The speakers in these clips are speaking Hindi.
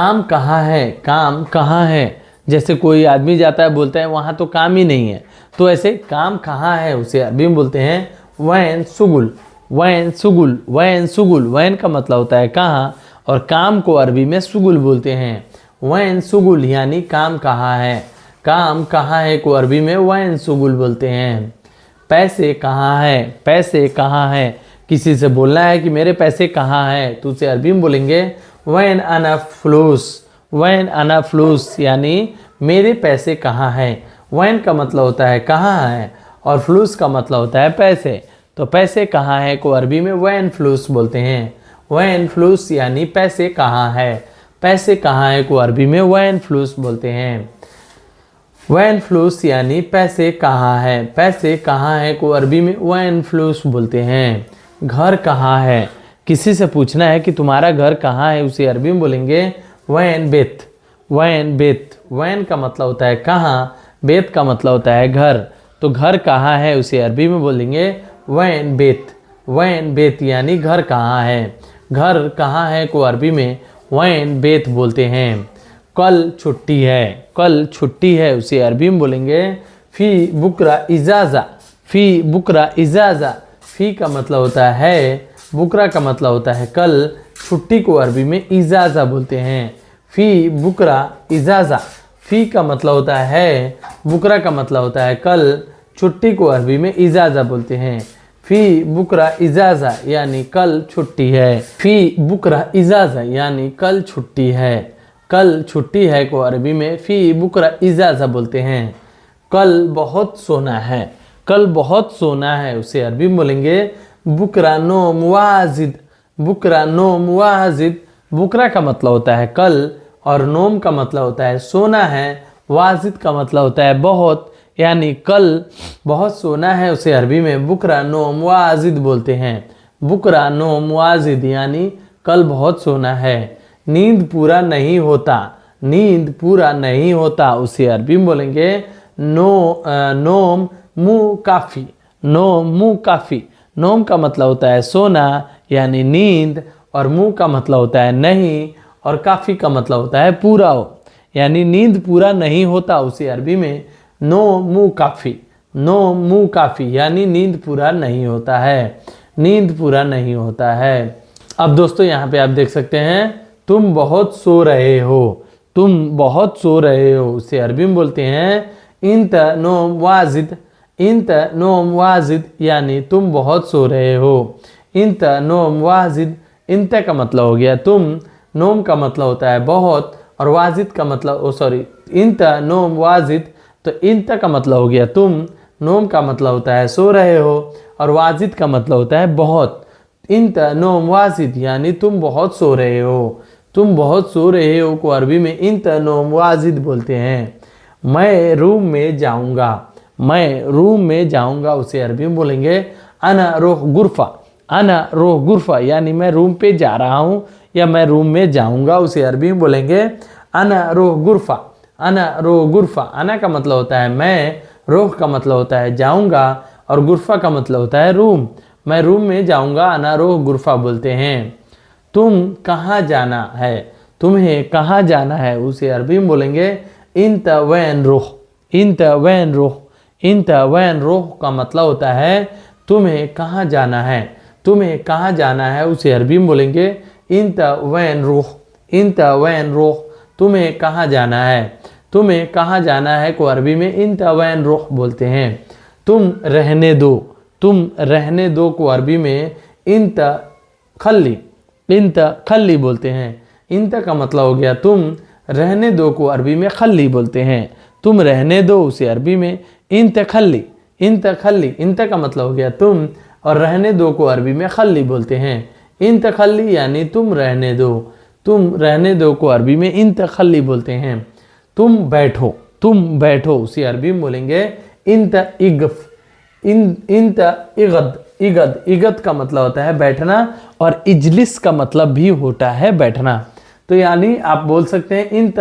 काम कहाँ है, काम कहाँ है। जैसे कोई आदमी जाता है बोलता है वहाँ तो काम ही नहीं है, तो ऐसे काम कहाँ है उसे अरबी में बोलते हैं वैन सुगुल। वैन सुगुल, वैन सुगुल, वैन का मतलब होता है कहाँ, और काम को अरबी में सुगुल बोलते हैं। वैन सुगुल यानी काम कहाँ है। काम कहाँ है को अरबी में वैन सुगुल बोलते हैं। पैसे कहाँ है, पैसे कहाँ है। किसी से बोलना है कि मेरे पैसे कहाँ है, तो उसे अरबी में बोलेंगे वैन अना फ्लूस। वैन अना फ्लूस यानी मेरे पैसे कहाँ हैं। वैन का मतलब होता है कहाँ है, और फ्लूस का मतलब होता है पैसे। तो पैसे कहाँ है को अरबी में वैन फ्लूस बोलते हैं। वैन फ्लूस यानी पैसे कहाँ है। पैसे कहाँ है को अरबी में वैन फ्लूस बोलते हैं। वैन फ्लूस यानी पैसे कहाँ है। पैसे कहाँ है को अरबी में वैन फ्लूस बोलते हैं। घर कहाँ है, किसी से पूछना है कि तुम्हारा घर कहाँ है, उसे अरबी में बोलेंगे वैन बेत। वैन बेत, वैन का मतलब होता है कहाँ, बेत का मतलब होता है घर। तो घर कहाँ है उसे अरबी में बोलेंगे वैन बेत। वैन बेत यानी घर कहाँ है। घर कहाँ है को अरबी में वैन बेत बोलते हैं। कल छुट्टी है, कल छुट्टी है उसे अरबी में बोलेंगे फ़ी बुकरा इजाज़ा। फ़ी बुकरा इजाज़ा, फ़ी का मतलब होता है, बुकरा का मतलब होता है कल, छुट्टी को अरबी में इजाज़ा बोलते हैं। फ़ी बुकरा इजाज़ा, फ़ी का मतलब होता है, बुकरा का मतलब होता है कल, छुट्टी को अरबी में इजाज़ा बोलते हैं। फ़ी बुकरा इजाज़ा यानी कल छुट्टी है। फ़ी बुकरा इजाज़ा यानी कल छुट्टी है। कल छुट्टी है को अरबी में फ़ी बुकरा इजाज़ा बोलते हैं। कल बहुत सोना है, कल बहुत सोना है उसे अरबी में बोलेंगे बुकरा नोम वाजिद। बुकरा नोम वाजिद, बुकरा का मतलब होता है कल, और नोम का मतलब होता है सोना है, वाजिद का मतलब होता है बहुत, यानी कल बहुत सोना है उसे अरबी में बुकरा नोम वाजिद बोलते हैं। बुकरा नोम वाजिद यानी कल बहुत सोना है। नींद पूरा नहीं होता, नींद पूरा नहीं होता उसे अरबी में बोलेंगे नोम मुँह काफ़ी। नोम मुँह काफ़ी, नोम का मतलब होता है सोना यानी नींद, और मुँह का मतलब होता है नहीं, और काफ़ी का मतलब होता है पूरा हो, यानी नींद पूरा नहीं होता उसे अरबी में नोम मुँह काफ़ी। नोम मुँह काफ़ी यानी नींद पूरा नहीं होता है, नींद पूरा नहीं होता है। अब दोस्तों यहाँ पे आप देख सकते हैं तुम बहुत सो रहे हो। तुम बहुत सो रहे हो उसे अरबी में बोलते हैं इंत नोम वाजिद। इंत नोम वाजिद यानी तुम बहुत सो रहे हो। इंत नोम वाजिद, इंत का मतलब हो गया तुम, नोम का मतलब होता है बहुत, और वाजिद का मतलब इंत नोम वाजिद, तो इंत का मतलब हो गया तुम, नोम का मतलब होता है सो रहे हो, और वाजिद का मतलब होता है बहुत। इंत नोम वाजिद यानी तुम बहुत सो रहे हो। तुम बहुत सो रहे हो को अरबी में इंत नोम वाजिद बोलते हैं। मैं रूम में जाऊंगा। मैं रूम में जाऊंगा उसे अरबी में बोलेंगे अना रोह गुरफा। अना रोह गुरफा यानी मैं रूम पे जा रहा हूँ, या मैं रूम में जाऊंगा उसे अरबी में बोलेंगे अना रोह गुरफा। अना रोह गुरफा, अना का मतलब होता है मैं, रोह का मतलब होता है जाऊंगा, और गुरफा का मतलब होता है रूम। मैं रूम में जाऊंगा, अना रोह गुरफा बोलते हैं। तुम कहाँ जाना है, तुम्हें कहाँ जाना है उसे अरबी में बोलेंगे इंत वैन रोह। इंत वैन रोह, इंत वैन रोह का मतलब होता है तुम्हें कहाँ जाना है। तुम्हें कहाँ जाना है उसे अरबी में बोलेंगे इंत वैन रोह। इंत वैन रोह, तुम्हें कहाँ जाना है। तुम्हें कहाँ जाना है को अरबी में इंत वैन रोह बोलते हैं। तुम रहने दो। तुम रहने दो को अरबी में इंत खल्ली। इंत खल्ली बोलते हैं। इंत का मतलब हो गया तुम, रहने दो को अरबी में खल्ली बोलते हैं। तुम रहने दो उसे अरबी में इंत खल्ली। इंत खल्ली, इंत का मतलब हो गया तुम, और रहने दो को अरबी में खल्ली बोलते हैं। इंत खल्ली यानी तुम रहने दो। तुम रहने दो को अरबी में इंत खल्ली बोलते हैं। तुम बैठो। तुम बैठो उसे अरबी में बोलेंगे इंत इगफ। इंत इगद। इगद, इगद का मतलब होता है बैठना, और इजलिस का मतलब भी होता है बैठना। तो यानी आप बोल सकते हैं इंत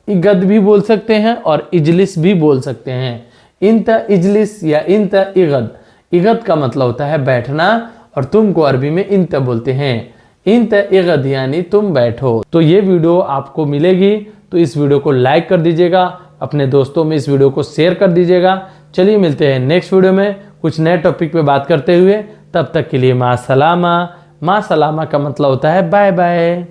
इगद भी बोल सकते हैं, और इजलिस भी बोल सकते हैं। इंत इजलिस या इंत इगद। इगद का मतलब होता है बैठना, और तुम को अरबी में इंत बोलते हैं। इंत इगद यानी तुम बैठो। तो ये वीडियो आपको मिलेगी तो इस वीडियो को लाइक कर दीजिएगा, अपने दोस्तों में इस वीडियो को शेयर कर दीजिएगा। चलिए मिलते हैं नेक्स्ट वीडियो में कुछ नए टॉपिक पे बात करते हुए। तब तक के लिए माँ सलामा। माँ सलामा का मतलब होता है बाय बाय।